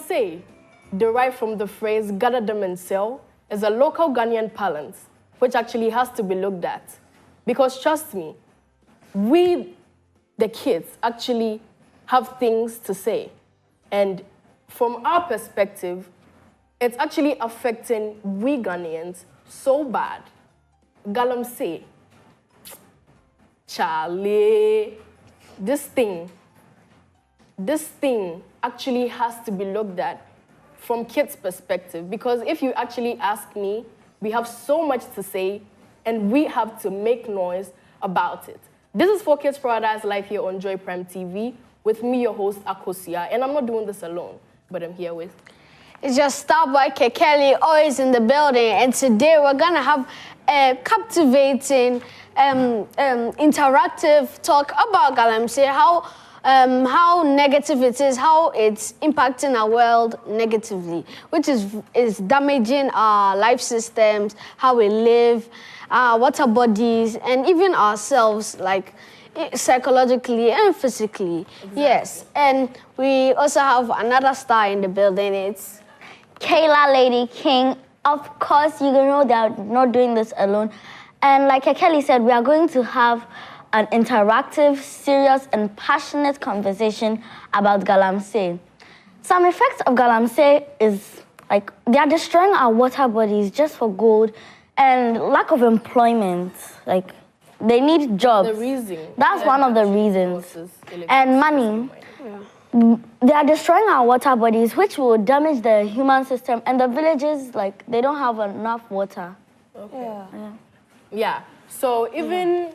Galamsey, derived from the phrase gather them and sell, is a local Ghanaian parlance, which actually has to be looked at. Because trust me, we, the kids, actually have things to say. And from our perspective, it's actually affecting we Ghanaians so bad. Galamsey, Charlie, this thing actually has to be looked at from kids' perspective. Because if you actually ask me, we have so much to say and we have to make noise about it. This is 4Kids Paradise live here on Joy Prime TV with me, your host, Akosia. And I'm not doing this alone, but I'm here with... It's your star boy, Kelly, always in the building. And today we're going to have a captivating, interactive talk about Galamsey, how negative it is, how it's impacting our world negatively, which is damaging our life systems, how we live, our water bodies, and even ourselves, like psychologically and physically. Exactly. Yes, and we also have another star in the building. It's Kayla Lady King. Of course, you know they're not doing this alone. And like Kelly said, we are going to have an interactive, serious, and passionate conversation about Galamsey. Some effects of Galamsey is like they are destroying our water bodies just for gold and lack of employment. Like they need jobs. The reason. That's one of the reasons. And money. Yeah. They are destroying our water bodies, which will damage the human system. And the villages, like, they don't have enough water. Okay. Yeah. So even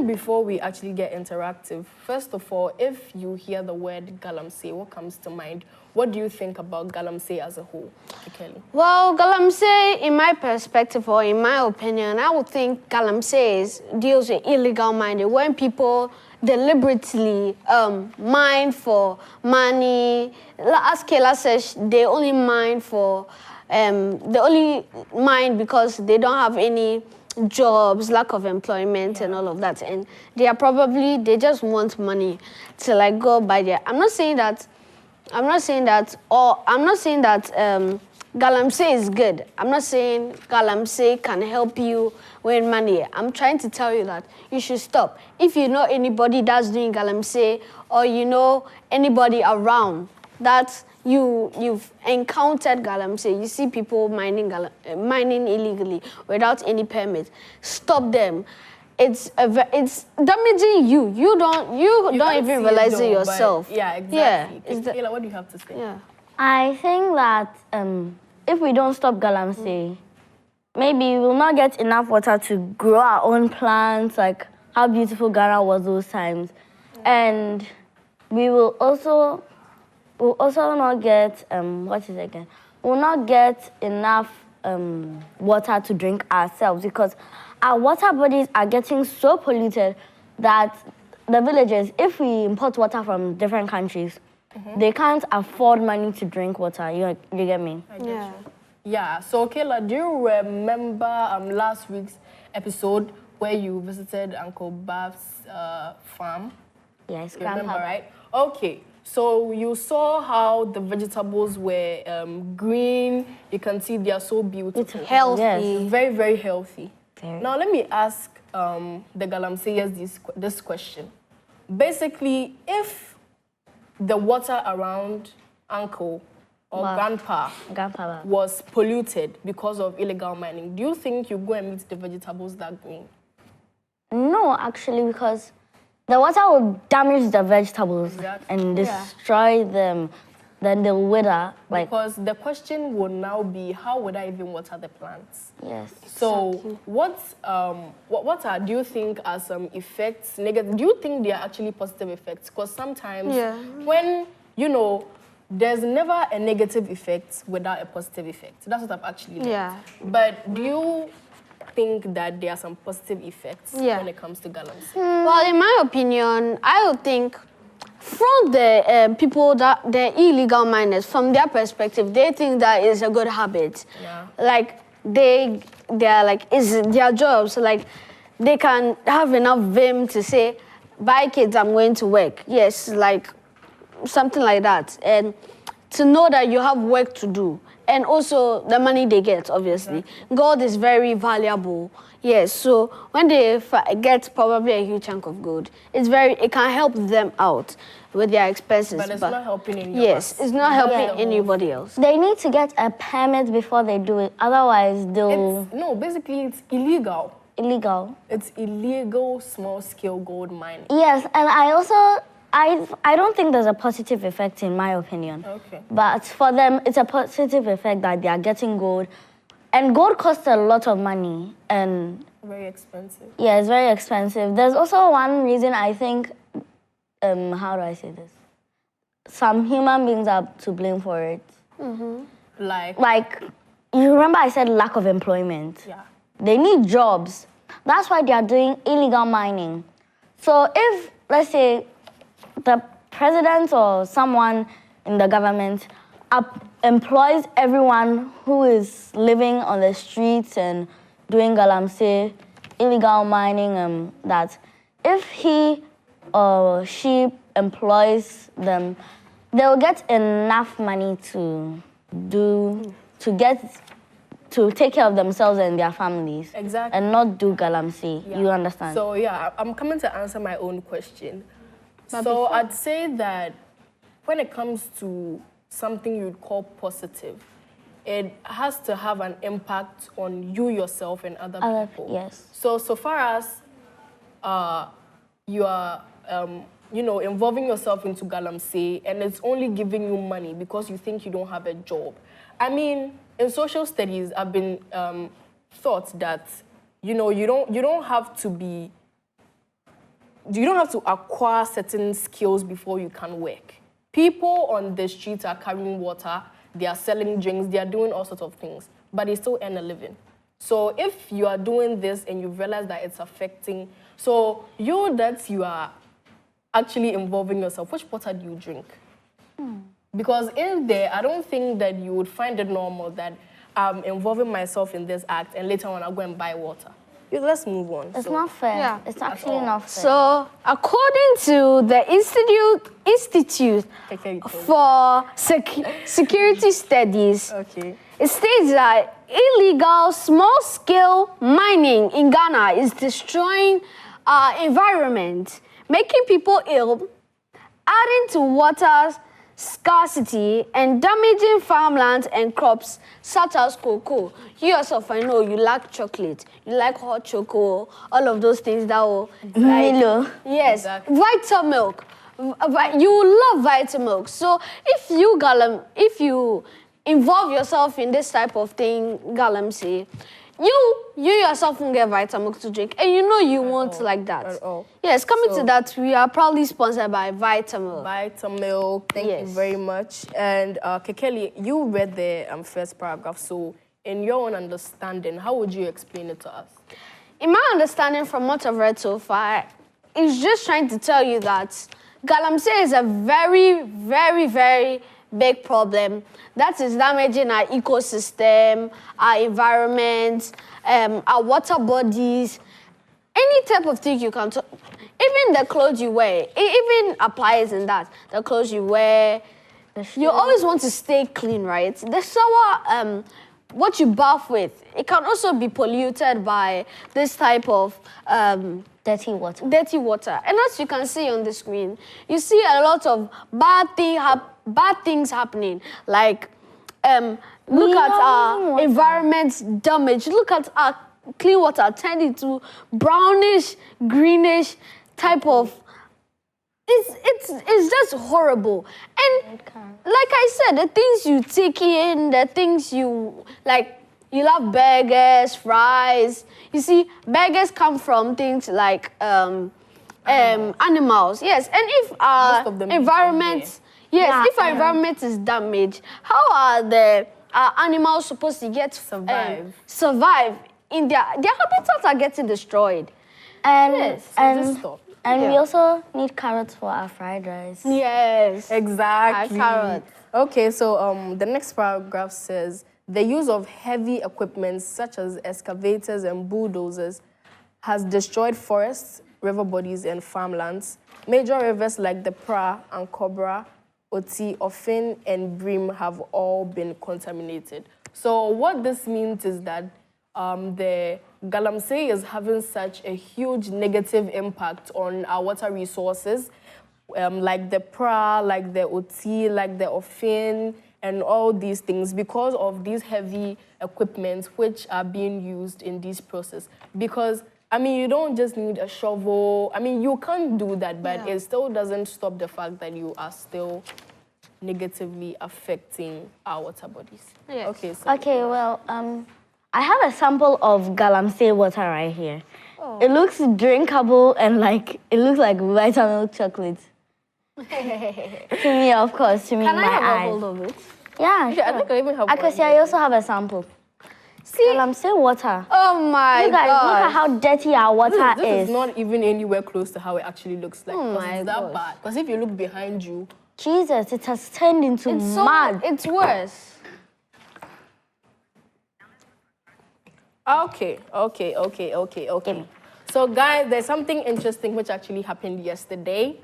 before we actually get interactive, first of all, if you hear the word Galamsey, what comes to mind? What do you think about Galamsey as a whole, Kelly? Well, Galamsey, in my perspective or in my opinion, I would think Galamsey deals with illegal mining, when people deliberately mine for money. As Kayla says, they only mine because they don't have any jobs, lack of employment, and all of that. And they just want money to like go by there. I'm not saying that Galamsey is good. I'm not saying Galamsey can help you win money. I'm trying to tell you that you should stop. If you know anybody that's doing Galamsey, or you know anybody around that you've encountered Galamsey, you see people mining illegally without any permit, stop them. It's damaging you. You don't even realize it yourself. Yeah, exactly. Yeah. Kayla, what do you have to say? Yeah. I think that if we don't stop Galamsey, maybe we will not get enough water to grow our own plants, like how beautiful Ghana was those times. And we will also not get, we'll not get enough water to drink ourselves, because our water bodies are getting so polluted that the villagers, if we import water from different countries, they can't afford money to drink water. You get me? Yeah. Yeah. So, Kayla, do you remember last week's episode where you visited Uncle Baf's farm? Yes. You remember, right? Okay. So you saw how the vegetables were green. You can see they are so beautiful. It's healthy. Yes. Very, very healthy. Very. Now, let me ask the Galamseyers this question. Basically, if the water around Uncle or Grandpa was polluted because of illegal mining, do you think you go and meet the vegetables that green? No, actually, because the water will damage the vegetables and destroy them. Then they'll wither. Because the question would now be, how would I even water the plants? Yes. So what do you think are some effects, negative? Do you think they are actually positive effects? Because sometimes when, there's never a negative effect without a positive effect. That's what I've actually learned. Yeah. But do you think that there are some positive effects when it comes to Galamsey? Well, in my opinion, I would think from the people the illegal miners, from their perspective, they think that is a good habit. Yeah. Like they're like, it's their job, so like they can have enough vim to say, bye kids, I'm going to work. Yes, like something like that. And to know that you have work to do, and also the money they get, obviously. Exactly. Gold is very valuable. Yes, so when they get probably a huge chunk of gold, it can help them out with their expenses. But it's not helping anyone. Yes, it's not helping Yeah. anybody else. They need to get a permit before they do it. Otherwise, they'll Basically it's illegal. illegal. It's illegal small-scale gold mining. Yes, and I don't think there's a positive effect in my opinion. Okay. But for them, it's a positive effect that they are getting gold. And gold costs a lot of money. And Very expensive. yeah, it's very expensive. There's also one reason I think, how do I say this? Some human beings are to blame for it. Like, You remember I said lack of employment? yeah. They need jobs. That's why they are doing illegal mining. So if, let's say, the president or someone in the government employs everyone who is living on the streets and doing Galamsey, illegal mining, that if he or she employs them, they will get enough money to take care of themselves and their families. Exactly. And not do Galamsey. Yeah. You understand? So yeah, I'm coming to answer my own question. So I'd say that when it comes to something you'd call positive, it has to have an impact on you yourself and other people. Yes. So far as you are, involving yourself into Galamsey and it's only giving you money because you think you don't have a job. I mean, in social studies, I've been taught that, you don't have to acquire certain skills before you can work. People on the streets are carrying water, they are selling drinks, they are doing all sorts of things, but they still earn a living. So if you are doing this and you realize that it's affecting, so you are actually involving yourself, which water do you drink? Because in there, I don't think that you would find it normal that I'm involving myself in this act and later on I'll go and buy water. Let's move on. It's not fair. Yeah. It's actually not fair. So, according to the Institute for Security Studies, Okay. it states that illegal small-scale mining in Ghana is destroying our environment, making people ill, adding to water scarcity, and damaging farmlands and crops such as cocoa. You yourself, I know you like chocolate, you like hot chocolate, all of those things that will Milo. Yes, Exactly. Vitamilk. You love Vitamilk. So if you involve yourself in this type of thing, Galamsey, you yourself won't get Vitamilk to drink, and you won't like that. At all. Yes, coming to that, we are proudly sponsored by Vitamilk. Vitamilk, thank you very much. And Kekeli, you read the first paragraph, so in your own understanding, how would you explain it to us? In my understanding from what I've read so far, it's just trying to tell you that Galamsey is a very, very, very big problem that is damaging our ecosystem, our environment, our water bodies, any type of thing you can talk. Even the clothes you wear, it even applies in that. The clothes you wear, you always want to stay clean, right? The shower, what you bath with, it can also be polluted by this type of Dirty water. dirty water. And as you can see on the screen, you see a lot of bad things happening. Like, look at our environment damage. Look at our clean water turned into brownish, greenish type of. It's just horrible. And like I said, the things you take in, the things you like. You love burgers, fries. You see, burgers come from things like animals. Yes, and if our environment, if our environment is damaged, how are the animals supposed to get survive in their habitats are getting destroyed? And Yeah. we also need carrots for our fried rice. Yes, Exactly. Carrots. Okay, so the next paragraph says, the use of heavy equipment such as excavators and bulldozers has destroyed forests, river bodies, and farmlands. Major rivers like the Pra and Cobra, oti, ofin, and bream have all been contaminated. So what this means is that the Galamsey is having such a huge negative impact on our water resources, like the pra, like the oti, like the ofin, and all these things because of these heavy equipment which are being used in this process. Because, I mean, you don't just need a shovel. I mean, you can't do that, but it still doesn't stop the fact that you are still negatively affecting our water bodies. Yes. Okay, so Okay, well, I have a sample of Galamsey water right here. Oh. It looks drinkable and it looks like vitamin chocolate. To me, of course, to me, Can my I have eyes. a hold of it? Yeah, sure. I think I even have I can see I also have a sample. See? Galamsey water. Oh my Look at God. how dirty our water this is not even anywhere close to how it actually looks like. Oh Because my it's that gosh. bad. Because if you look behind you, Jesus, it has turned into mud. It's worse. Okay. So, guys, there's something interesting which actually happened yesterday.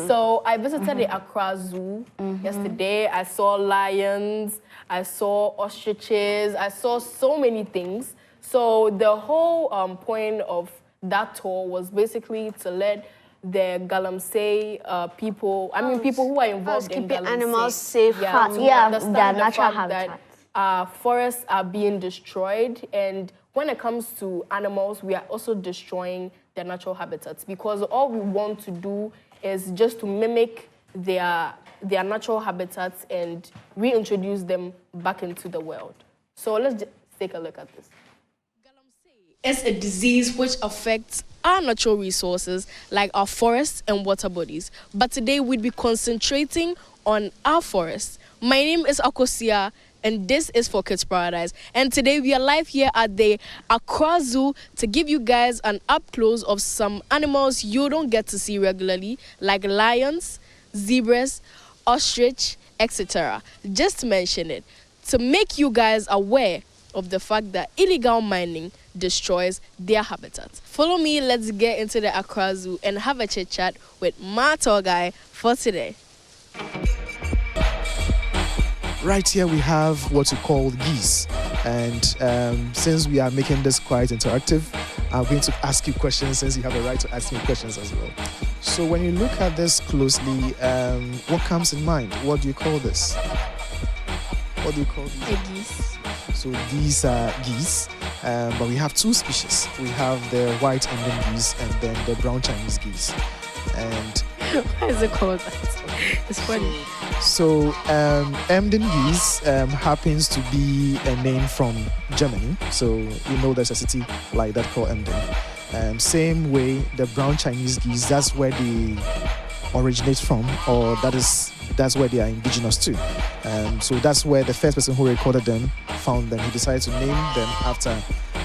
So, I visited the Accra Zoo yesterday. I saw lions, I saw ostriches, I saw so many things. So, the whole point of that tour was basically to let the Galamsey people, people who are involved in keeping Galamsey, animals safe. to Yeah, understand their the natural fact that habitats. forests are being destroyed, and when it comes to animals, we are also destroying their natural habitats because all we want to do is just to mimic their natural habitats and reintroduce them back into the world. So let's just take a look at this. It's a disease which affects our natural resources like our forests and water bodies. But today we'd be concentrating on our forests. My name is Akosia, and this is for Kids Paradise. And today we are live here at the Accra Zoo to give you guys an up close of some animals you don't get to see regularly, like lions, zebras, ostrich, etc. Just to mention it, to make you guys aware of the fact that illegal mining destroys their habitats. Follow me, let's get into the Accra Zoo and have a chit chat with my tour guy for today. Right here we have what we call geese, and since we are making this quite interactive, I'm going to ask you questions since you have a right to ask me questions as well. So when you look at this closely, what comes in mind? What do you call this? What do you call these? The geese. So these are geese, but we have two species. We have the white Emden geese and then the brown Chinese geese. And Why is it called that? It's funny. so Emden geese happens to be a name from Germany. So you know there's a city like that called Emden. Same way, the brown Chinese geese, that's where they originate from, or that's where they are indigenous to. So that's where the first person who recorded them found them. He decided to name them after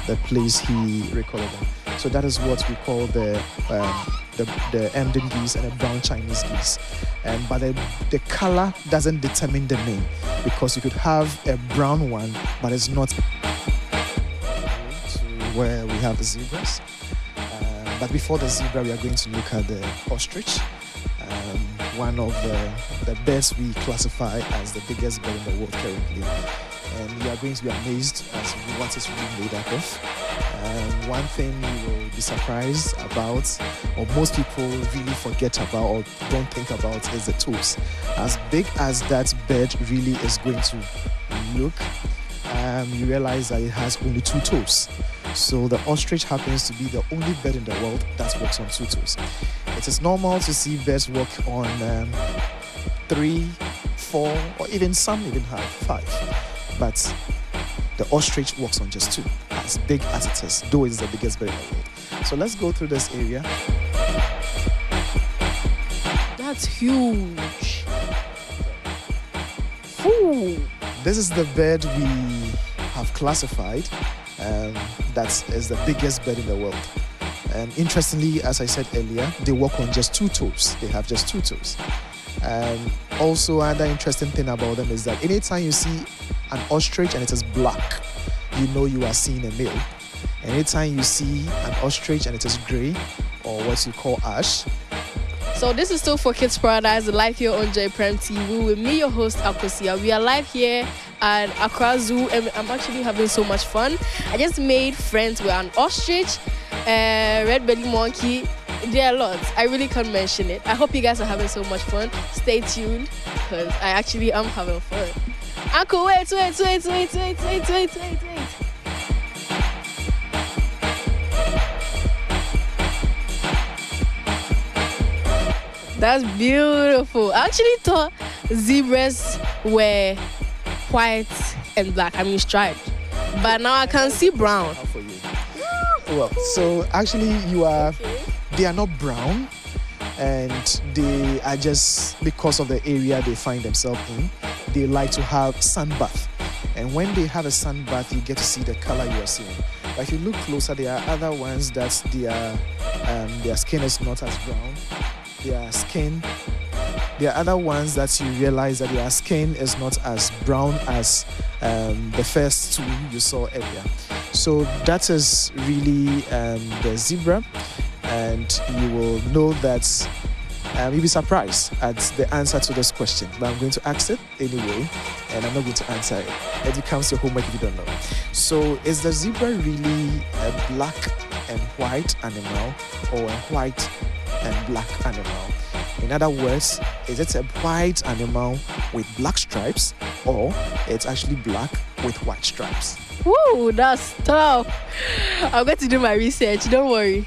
the place he recorded them. So that is what we call the Emden geese and the brown Chinese geese. But the color doesn't determine the name, because you could have a brown one, but it's not. To where we have the zebras. But before the zebra, we are going to look at the ostrich. One of the birds we classify as the biggest bird in the world currently. And you are going to be amazed as to what it's really made up of. One thing you will be surprised about, or most people really forget about or don't think about, is the toes. As big as that bird really is going to look, you realize that it has only 2 toes. So the ostrich happens to be the only bird in the world that walks on 2 toes. It is normal to see birds walk on 3, 4, or even some even have 5. But the ostrich walks on just 2, as big as it is, though it is the biggest bird in the world. So let's go through this area. That's huge. Ooh. This is the bird we have classified. That is the biggest bird in the world. Interestingly, as I said earlier, they walk on just 2 toes. They have just 2 toes. Also, another interesting thing about them is that anytime you see an ostrich and it is black, you know you are seeing a male. Anytime you see an ostrich and it is grey, or what you call ash, So this is still for Kids Paradise, live here on Joy Prime TV with me, your host Akosia. We are live here at Accra Zoo, and I'm actually having so much fun. I just made friends with an ostrich, red belly monkey. There are lots. I really can't mention it. I hope you guys are having so much fun. Stay tuned, because I actually am having fun. Uncle, wait. That's beautiful. I actually thought zebras were white and black. I mean striped. But now I can see brown. For you. Well, so actually they are not brown, and they are just, because of the area they find themselves in, they like to have sun bath. And when they have a sun bath, you get to see the color you are seeing. But if you look closer, there are other ones that their skin is not as brown. There are other ones that you realize that their skin is not as brown as the first two you saw earlier. So that is really the zebra, and you will know that you'll be surprised at the answer to this question. But I'm going to ask it anyway, and I'm not going to answer it. It becomes your homework if you don't know. So is the zebra really a black and white animal, or a white and black animal? In other words, is it a white animal with black stripes, or it's actually black with white stripes? Woo, that's tough. I'm going to do my research, don't worry.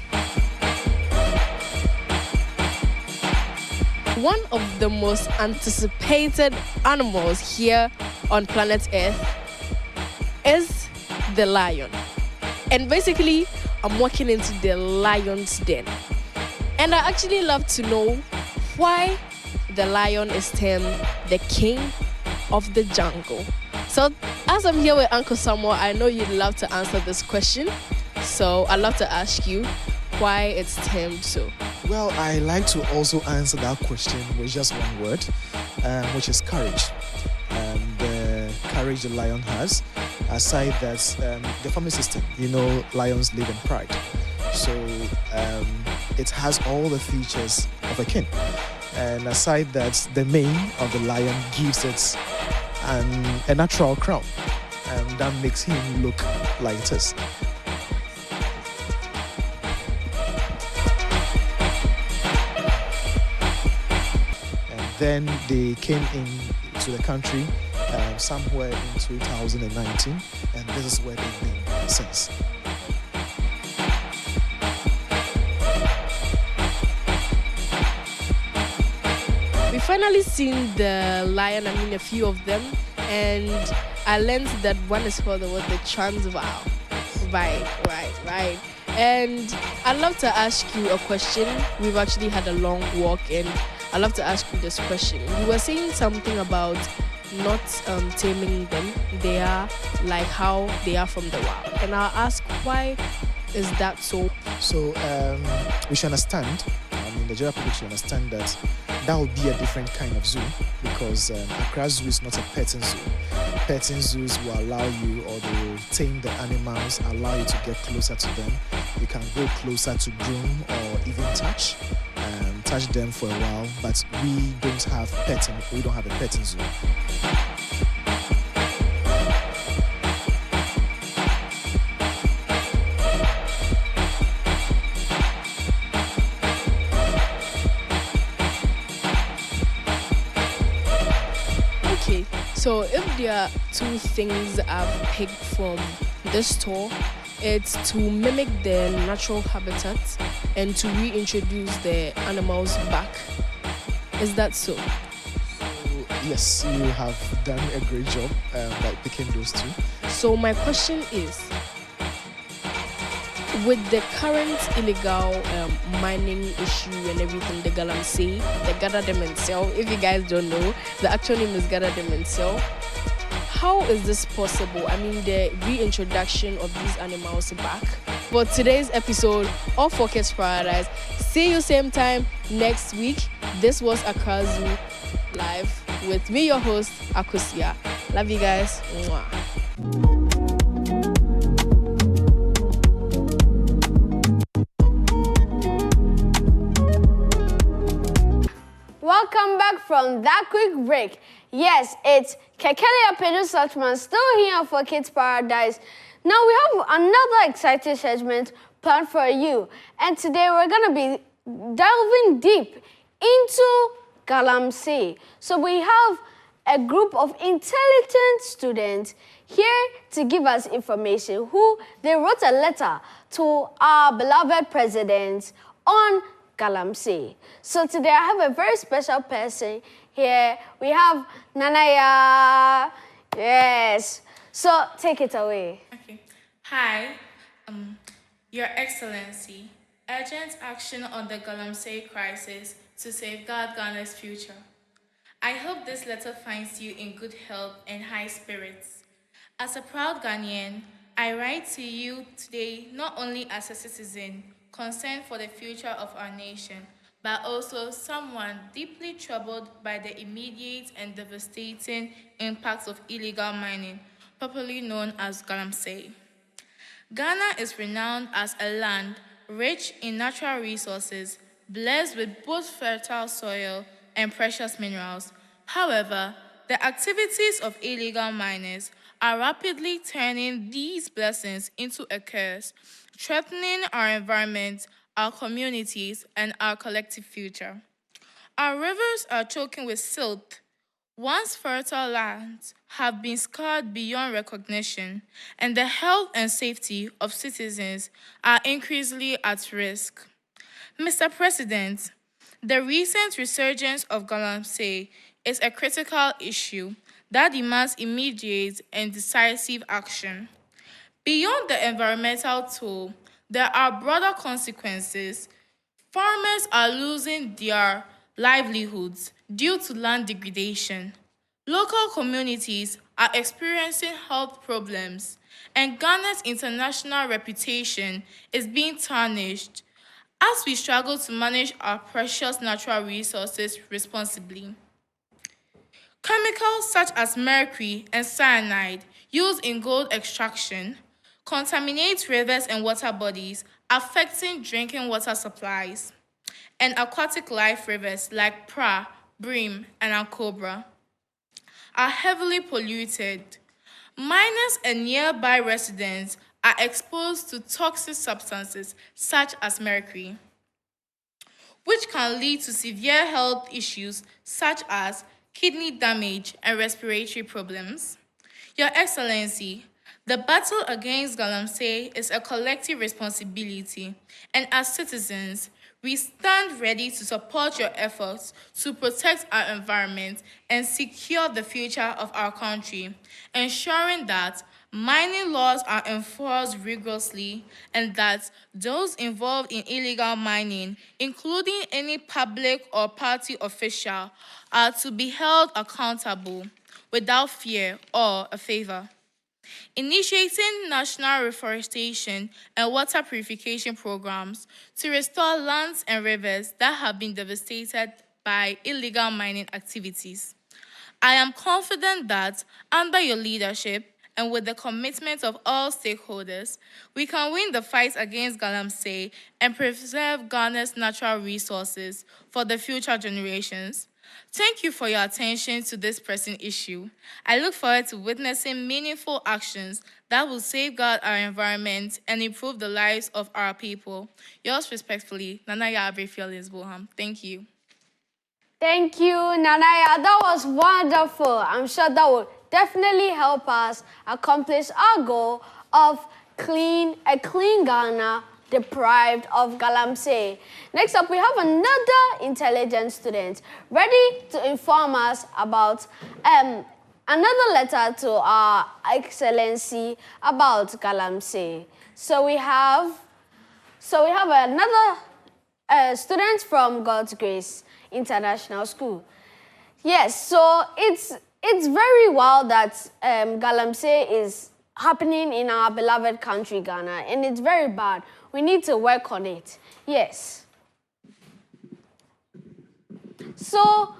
One of the most anticipated animals here on planet Earth is the lion. And basically, I'm walking into the lion's den. And I actually love to know why the lion is termed the king of the jungle. So as I'm here with Uncle Samuel, I know you'd love to answer this question. So I'd love to ask you why it's termed so. Well, I like to also answer that question with just one word, which is courage. The courage the lion has, aside that the family system, lions live in pride. So it has all the features of a king. And aside that, the mane of the lion gives it a natural crown, and that makes him look like it is. And then they came into the country somewhere in 2019, and this is where they've been since. We finally seen the lion, a few of them, and I learned that one is called the Transvaal. Right. And I'd love to ask you a question. We've actually had a long walk, and I'd love to ask you this question. You were saying something about not taming them. They are like how they are from the wild. And I'll ask, why is that so? So we should understand, the general public should understand that will be a different kind of zoo, because Accra Zoo is not a petting zoo. Petting zoos will allow you, or they will tame the animals, allow you to get closer to them. You can go closer to groom or even touch them for a while, but we don't have a petting zoo. So if there are two things I've picked from this tour, it's to mimic their natural habitat and to reintroduce the animals back. Is that so? Yes, you have done a great job by picking those two. So my question is, with the current illegal mining issue and everything, the Galamsey, the Galamsey, if you guys don't know, the actual name is Galamsey. How is this possible? The reintroduction of these animals back. For today's episode of Focus Paradise, see you same time next week. This was Accra Zoo Live with me, your host, Akosia. Love you guys. Mwah. welcome back from that quick break. Yes, it's Kekele Apedu Suchman still here for Kids Paradise. Now we have another exciting segment planned for you. And today we're going to be delving deep into Galamsey. So we have a group of intelligent students here to give us information who they wrote a letter to our beloved president on Galamsey. So today I have a very special person here. We have Nanaya. Yes. So take it away. Okay. Hi, Your Excellency. Urgent action on the Galamsey crisis to safeguard Ghana's future. I hope this letter finds you in good health and high spirits. As a proud Ghanaian, I write to you today not only as a citizen concerned for the future of our nation, but also someone deeply troubled by the immediate and devastating impacts of illegal mining, popularly known as Galamsey. Ghana is renowned as a land rich in natural resources, blessed with both fertile soil and precious minerals. However, the activities of illegal miners are rapidly turning these blessings into a curse, threatening our environment, our communities, and our collective future. Our rivers are choking with silt. Once fertile lands have been scarred beyond recognition, and the health and safety of citizens are increasingly at risk. Mr. President, the recent resurgence of Galamsey is a critical issue that demands immediate and decisive action. Beyond the environmental toll, there are broader consequences. Farmers are losing their livelihoods due to land degradation. Local communities are experiencing health problems, and Ghana's international reputation is being tarnished as we struggle to manage our precious natural resources responsibly. Chemicals such as mercury and cyanide used in gold extraction contaminate rivers and water bodies, affecting drinking water supplies, and aquatic life rivers like Pra, Bream, and Ankobra are heavily polluted. Miners and nearby residents are exposed to toxic substances such as mercury, which can lead to severe health issues such as kidney damage and respiratory problems. Your Excellency, the battle against Galamsey is a collective responsibility, and as citizens, we stand ready to support your efforts to protect our environment and secure the future of our country, ensuring that mining laws are enforced rigorously and that those involved in illegal mining, including any public or party official, are to be held accountable without fear or a favor. Initiating national reforestation and water purification programs to restore lands and rivers that have been devastated by illegal mining activities. I am confident that under your leadership and with the commitment of all stakeholders, we can win the fight against Galamsey and preserve Ghana's natural resources for the future generations. Thank you for your attention to this pressing issue. I look forward to witnessing meaningful actions that will safeguard our environment and improve the lives of our people. Yours respectfully, Nanaya Abrefiolis Boham. Thank you. Thank you, Nanaya. That was wonderful. I'm sure that will definitely help us accomplish our goal of a clean Ghana deprived of Galamsey. Next up, we have another intelligent student ready to inform us about another letter to our Excellency about Galamsey. So we have another student from God's Grace International School. Yes, so it's very well that Galamsey is happening in our beloved country, Ghana, and it's very bad. We need to work on it. Yes. So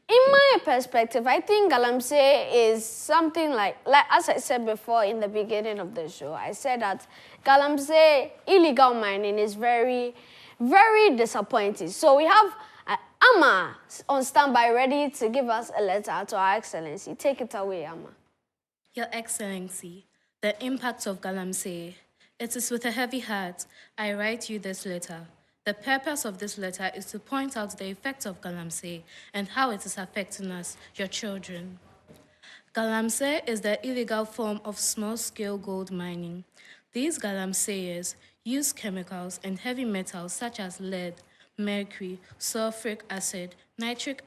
in my perspective, I think Galamsey is something like as I said before in the beginning of the show, I said that Galamsey illegal mining is very, very disappointing. So we have Amma, on standby, ready to give us a letter to Our Excellency. Take it away, Amma. Your Excellency, the impact of Galamsey. It is with a heavy heart I write you this letter. The purpose of this letter is to point out the effect of Galamsey and how it is affecting us, your children. Galamsey is the illegal form of small-scale gold mining. These galamseyers use chemicals and heavy metals such as lead, mercury, sulfuric acid, nitric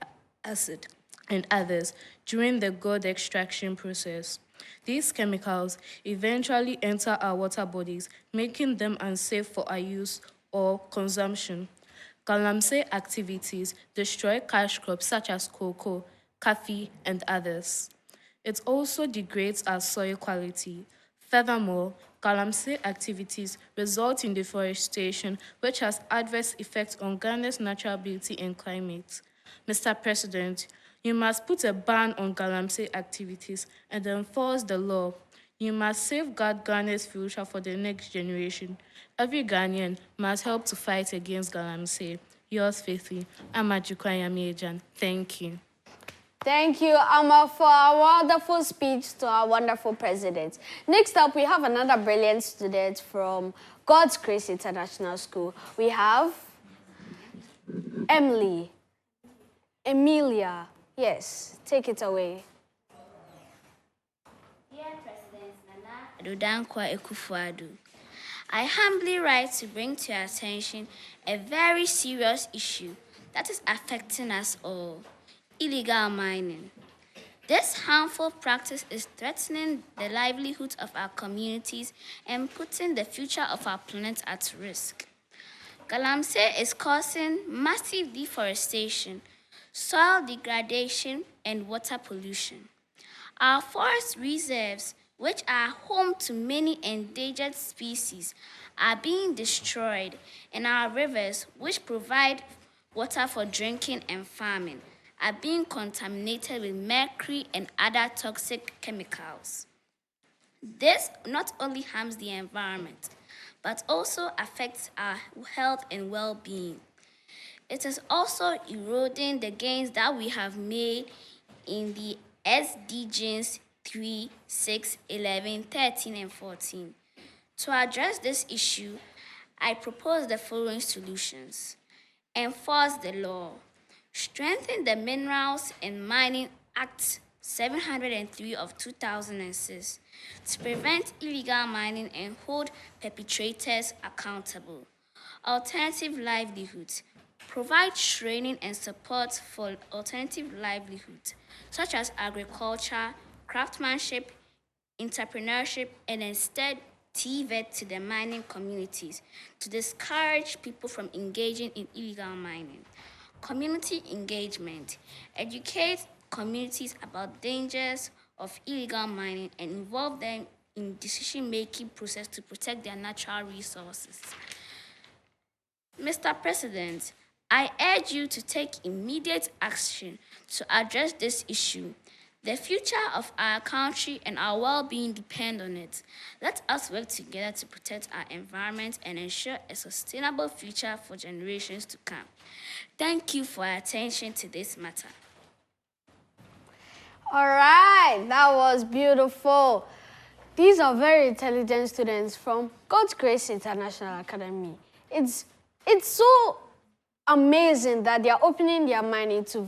acid, and others during the gold extraction process. These chemicals eventually enter our water bodies, making them unsafe for our use or consumption. Galamsey activities destroy cash crops such as cocoa, coffee, and others. It also degrades our soil quality. Furthermore, Galamsey activities result in deforestation, which has adverse effects on Ghana's natural beauty and climate. Mr. President, you must put a ban on Galamsey activities and enforce the law. You must safeguard Ghana's future for the next generation. Every Ghanaian must help to fight against Galamsey. Yours faithfully, Amajukwa Yamiejan. Thank you. Thank you, Amma, for a wonderful speech to our wonderful president. Next up, we have another brilliant student from God's Grace International School. We have Emilia. Yes, take it away. Dear President Nana Adodankwa Ekufuado, I humbly write to bring to your attention a very serious issue that is affecting us all. Illegal mining. This harmful practice is threatening the livelihoods of our communities and putting the future of our planet at risk. Galamsey is causing massive deforestation, soil degradation, and water pollution. Our forest reserves, which are home to many endangered species, are being destroyed, and our rivers, which provide water for drinking and farming, are being contaminated with mercury and other toxic chemicals. This not only harms the environment, but also affects our health and well-being. It is also eroding the gains that we have made in the SDGs 3, 6, 11, 13, and 14. To address this issue, I propose the following solutions. Enforce the law. Strengthen the Minerals and Mining Act 703 of 2006 to prevent illegal mining and hold perpetrators accountable. Alternative livelihoods. Provide training and support for alternative livelihoods, such as agriculture, craftsmanship, entrepreneurship, and instead TVET to the mining communities to discourage people from engaging in illegal mining. Community engagement. Educate communities about dangers of illegal mining and involve them in decision-making process to protect their natural resources. Mr. President, I urge you to take immediate action to address this issue. The future of our country and our well-being depend on it. Let us work together to protect our environment and ensure a sustainable future for generations to come. Thank you for your attention to this matter. All right, that was beautiful. These are very intelligent students from God's Grace International Academy. It's so amazing that they are opening their mind into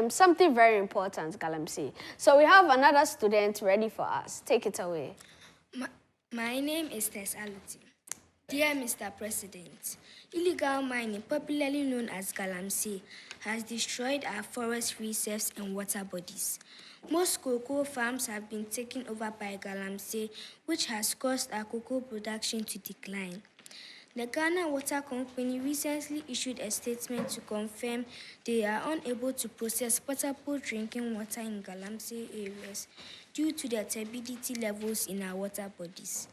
something very important, Galamsey. So we have another student ready for us. Take it away. My name is Tess Aluti. Dear Mr. President, illegal mining, popularly known as Galamsey, has destroyed our forest reserves and water bodies. Most cocoa farms have been taken over by Galamsey, which has caused our cocoa production to decline. The Ghana Water Company recently issued a statement to confirm they are unable to process potable drinking water in Galamsey areas due to the turbidity levels in our water bodies.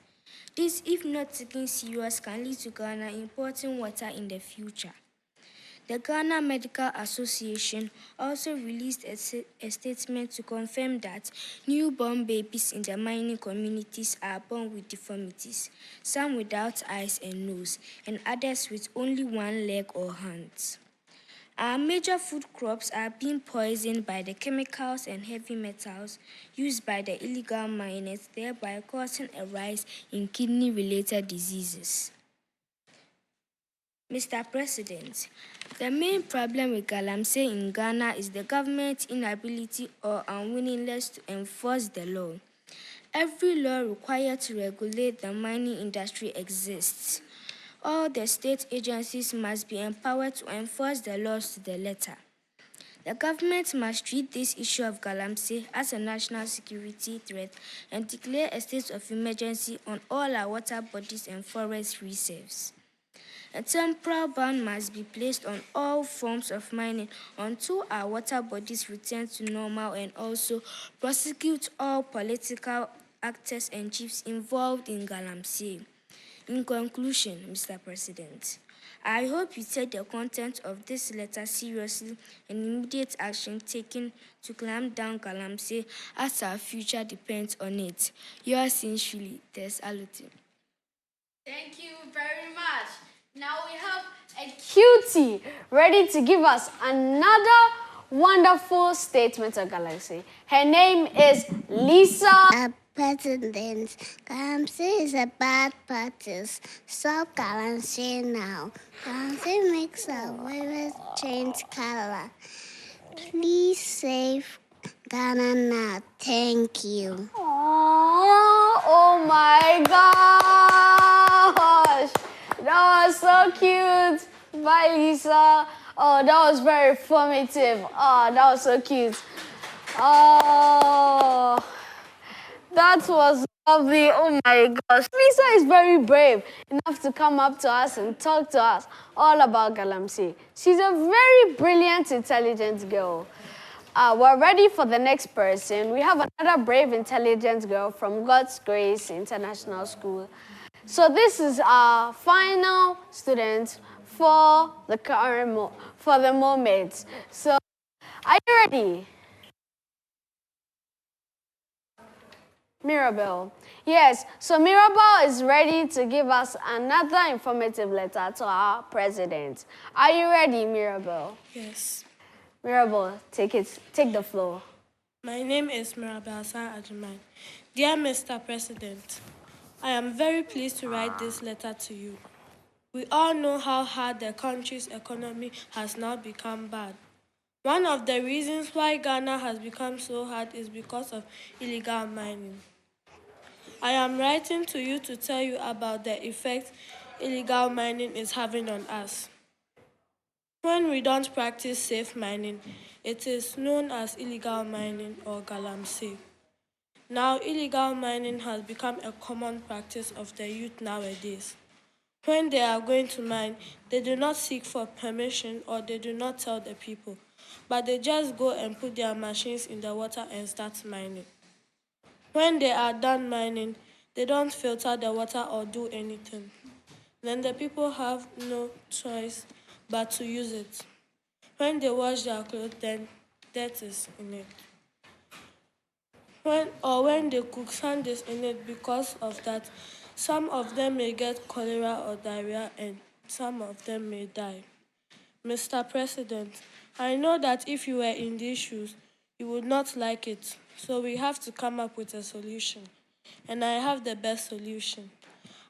This, if not taken serious, can lead to Ghana importing water in the future. The Ghana Medical Association also released a statement to confirm that newborn babies in the mining communities are born with deformities, some without eyes and nose, and others with only one leg or hands. Our major food crops are being poisoned by the chemicals and heavy metals used by the illegal miners, thereby causing a rise in kidney-related diseases. Mr. President, the main problem with Galamsey in Ghana is the government's inability or unwillingness to enforce the law. Every law required to regulate the mining industry exists. All the state agencies must be empowered to enforce the laws to the letter. The government must treat this issue of Galamsey as a national security threat and declare a state of emergency on all our water bodies and forest reserves. A temporal ban must be placed on all forms of mining until our water bodies return to normal, and also prosecute all political actors and chiefs involved in Galamsey. In conclusion, Mr. President, I hope you take the content of this letter seriously and immediate action taken to clamp down Galamsey, as our future depends on it. Yours sincerely, Tess Aluti. Thank you very much. Now we have a cutie ready to give us another wonderful statement of Galamsey. Her name is Lisa. President, Galamsey is a bad practice. Stop Galamsey now. Galamsey makes our rivers change color. Please save Ghana now. Thank you. Oh my gosh! That was so cute. Bye, Lisa. Oh, that was very informative. Oh, that was so cute. Oh, that was lovely. Oh my gosh. Lisa is very brave enough to come up to us and talk to us all about Galamsey. She's a very brilliant, intelligent girl. We're ready for the next person. We have another brave, intelligent girl from God's Grace International School. So this is our final student for the moment. So, are you ready? Mirabel. Yes, so Mirabel is ready to give us another informative letter to our president. Are you ready, Mirabel? Yes. Mirabel, take the floor. My name is Mirabel Ajimai. Dear Mr. President, I am very pleased to write this letter to you. We all know how hard the country's economy has now become bad. One of the reasons why Ghana has become so hard is because of illegal mining. I am writing to you to tell you about the effect illegal mining is having on us. When we don't practice safe mining, it is known as illegal mining or Galamsey. Now, illegal mining has become a common practice of the youth nowadays. When they are going to mine, they do not seek for permission or they do not tell the people, but they just go and put their machines in the water and start mining. When they are done mining, they don't filter the water or do anything. Then the people have no choice but to use it. When they wash their clothes, then dirt is in it. When they cook, sand is in it. Because of that, some of them may get cholera or diarrhea and some of them may die. Mr. President, I know that if you were in these shoes, you would not like it. So we have to come up with a solution. And I have the best solution.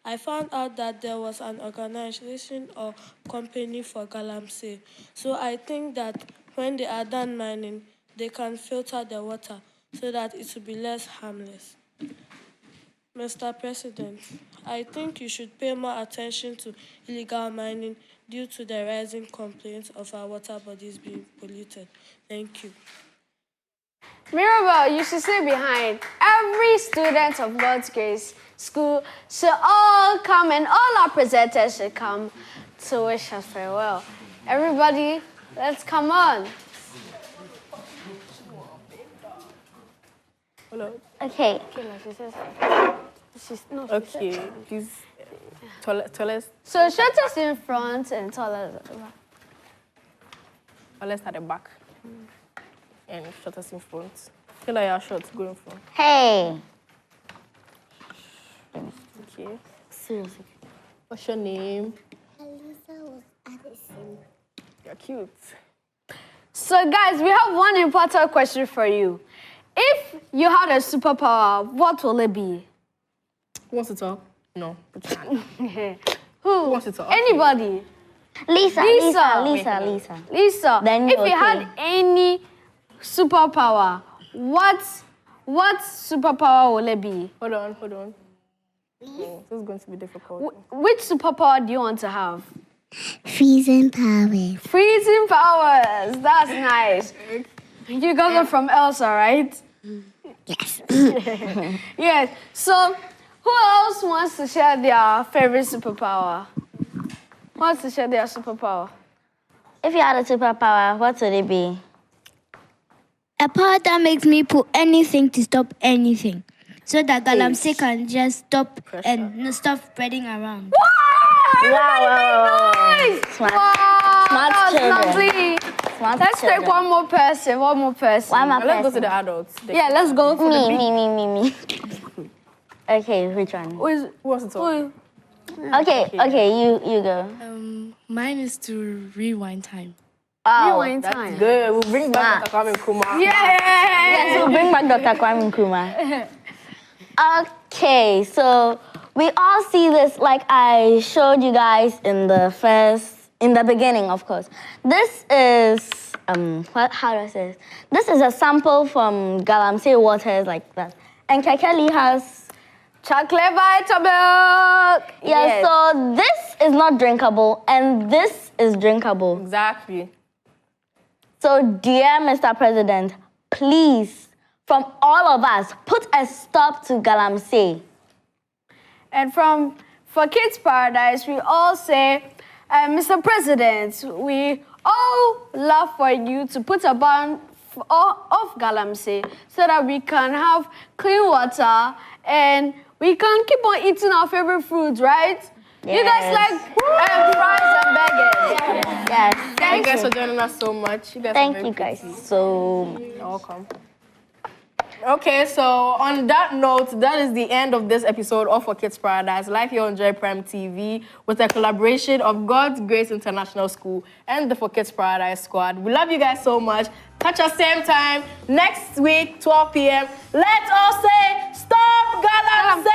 I found out that there was an organization or company for Galamsey. So I think that when they are done mining, they can filter the water so that it will be less harmless. Mr. President, I think you should pay more attention to illegal mining due to the rising complaints of our water bodies being polluted. Thank you. Mirabel, you should stay behind. Every student of God's Grace School should all come, and all our presenters should come to wish us farewell. Everybody, let's come on. Hello. Okay. Okay, please tell us. So shortest in front and tallest at the back. Tallest at the back. And shortest in front. Feel like you're short, go in front. Hey. Okay. Seriously. What's your name? Elisa was Addison. You're cute. So, guys, we have one important question for you. If you had a superpower, what will it be? Who wants to talk? No. Who wants to talk? Anybody. Lisa. Then if you had any superpower, what superpower will it be? Hold on. Oh, this is going to be difficult. Which superpower do you want to have? Freezing powers. Freezing powers. That's nice. You got them from Elsa, right? Yes. Yes. So, who else wants to share their favorite superpower? Who wants to share their superpower? If you had a superpower, what would it be? A power that makes me put anything to stop anything. So that Galamsey can just stop and stop spreading around. Wow. Smart. Smart children. Lovely. Smart Let's children. take one more person. One more Let's go to person. the adults. Yeah, let's go for Me. Okay, which one? Who wants to talk? Okay, you go. Mine is to rewind time. Rewind That's time. good. We'll bring back Dr. Kwame Nkrumah. Yes, we'll bring back Dr. Kwame Nkrumah. Okay, so we all see this like I showed you guys in the beginning, of course. This is, how do I say this? This is a sample from Galamsey waters like that. And Kekeli has Chocolate Vitamilk. yeah, so this is not drinkable and this is drinkable. Exactly. So, dear Mr. President, please, from all of us, put a stop to Galamsey. And for Kids Paradise, we all say, Mr. President, we all love for you to put a ban off Galamsey so that we can have clean water and we can keep on eating our favorite foods, right? Yes. You guys like fries and burgers? Yes. Thank you guys for joining us so much. You guys are Thank very you guys pretty. so You're welcome. Okay, so on that note, that is the end of this episode of For Kids Paradise, live here on Joy Prime TV, with a collaboration of God's Grace International School and the For Kids Paradise squad. We love you guys so much. Catch us same time next week, 12 p.m. Let's all say, Stop Galamsey!